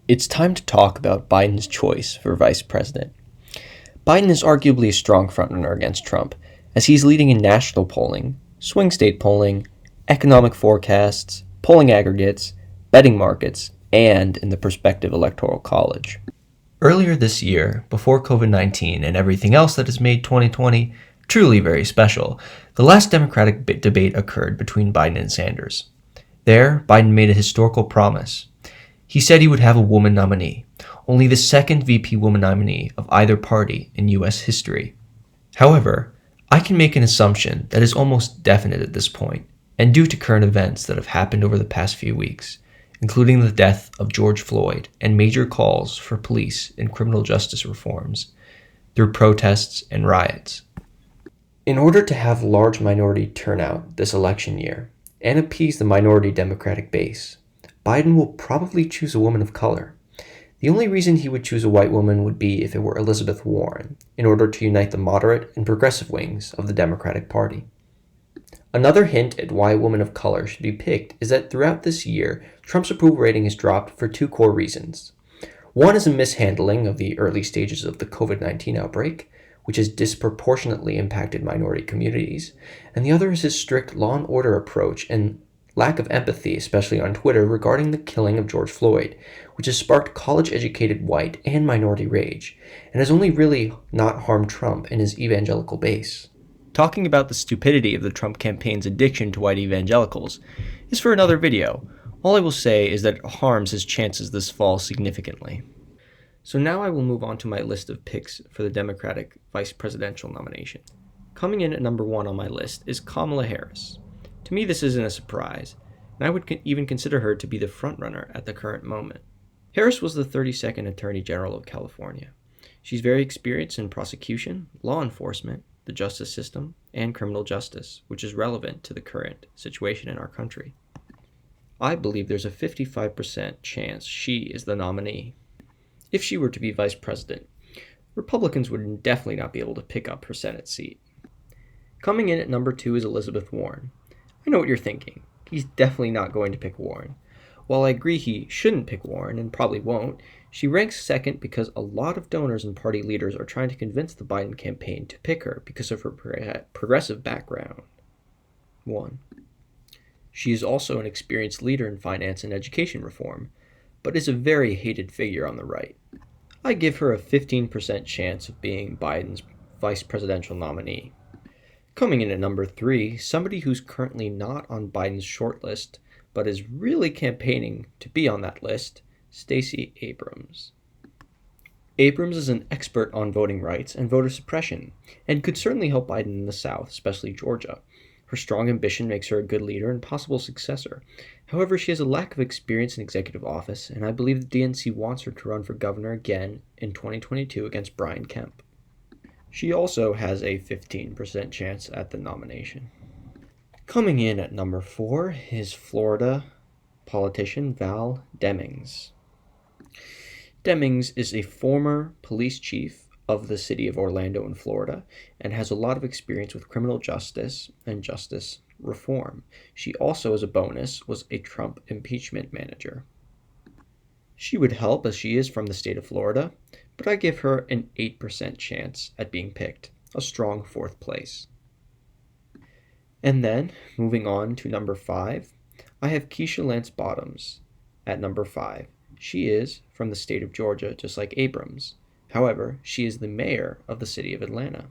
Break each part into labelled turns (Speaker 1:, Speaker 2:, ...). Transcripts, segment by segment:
Speaker 1: It's time to talk about Biden's choice for vice president. Biden is arguably a strong frontrunner against Trump, as he's leading in national polling, swing state polling, economic forecasts, polling aggregates, betting markets, and in the prospective Electoral College. Earlier this year, before COVID-19 and everything else that has made 2020 truly very special, the last Democratic debate occurred between Biden and Sanders. There, Biden made a historical promise. He said he would have a woman nominee, only the second VP woman nominee of either party in U.S. history. However, I can make an assumption that is almost definite at this point, and due to current events that have happened over the past few weeks, including the death of George Floyd and major calls for police and criminal justice reforms through protests and riots. In order to have large minority turnout this election year and appease the minority Democratic base, Biden will probably choose a woman of color. The only reason he would choose a white woman would be if it were Elizabeth Warren, in order to unite the moderate and progressive wings of the Democratic Party. Another hint at why a woman of color should be picked is that throughout this year, Trump's approval rating has dropped for two core reasons. One is a mishandling of the early stages of the COVID-19 outbreak, which has disproportionately impacted minority communities, and the other is his strict law and order approach and lack of empathy, especially on Twitter, regarding the killing of George Floyd, which has sparked college-educated white and minority rage, and has only really not harmed Trump and his evangelical base. Talking about the stupidity of the Trump campaign's addiction to white evangelicals is for another video. All I will say is that it harms his chances this fall significantly. So now I will move on to my list of picks for the Democratic vice presidential nomination. Coming in at number 1 on my list is Kamala Harris. To me, this isn't a surprise, and I would even consider her to be the frontrunner at the current moment. Harris was the 32nd Attorney General of California. She's very experienced in prosecution, law enforcement, the justice system, and criminal justice, which is relevant to the current situation in our country. I believe there's a 55% chance she is the nominee. If she were to be vice president, Republicans would definitely not be able to pick up her Senate seat. Coming in at number 2 is Elizabeth Warren. I know what you're thinking. He's definitely not going to pick Warren. While I agree he shouldn't pick Warren, and probably won't, she ranks second because a lot of donors and party leaders are trying to convince the Biden campaign to pick her because of her progressive background. 1. She is also an experienced leader in finance and education reform, but is a very hated figure on the right. I give her a 15% chance of being Biden's vice presidential nominee. Coming in at number 3, somebody who's currently not on Biden's shortlist, but is really campaigning to be on that list, Stacey Abrams. Abrams is an expert on voting rights and voter suppression, and could certainly help Biden in the South, especially Georgia. Her strong ambition makes her a good leader and possible successor. However, she has a lack of experience in executive office, and I believe the DNC wants her to run for governor again in 2022 against Brian Kemp. She also has a 15% chance at the nomination. Coming in at number 4 is Florida politician Val Demings. Demings is a former police chief of the city of Orlando in Florida and has a lot of experience with criminal justice and justice reform. She also, as a bonus, was a Trump impeachment manager. She would help as she is from the state of Florida, but I give her an 8% chance at being picked, a strong 4th place. And then, moving on to number 5, I have Keisha Lance Bottoms at number 5. She is from the state of Georgia, just like Abrams. However, she is the mayor of the city of Atlanta.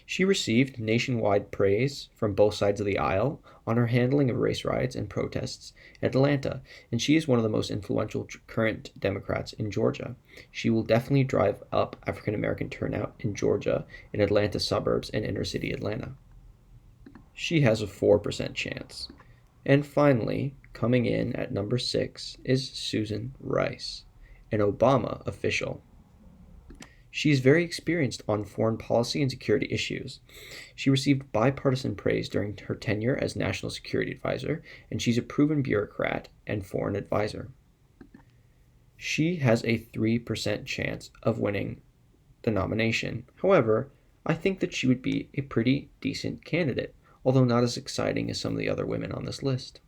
Speaker 1: She received nationwide praise from both sides of the aisle on her handling of race riots and protests in Atlanta, and she is one of the most influential current Democrats in Georgia. She will definitely drive up African American turnout in Georgia, in Atlanta suburbs, and inner city Atlanta. She has a 4% chance. And finally, coming in at number 6 is Susan Rice, an Obama official. She is very experienced on foreign policy and security issues. She received bipartisan praise during her tenure as National Security Advisor, and she's a proven bureaucrat and foreign advisor. She has a 3% chance of winning the nomination. However, I think that she would be a pretty decent candidate, although not as exciting as some of the other women on this list.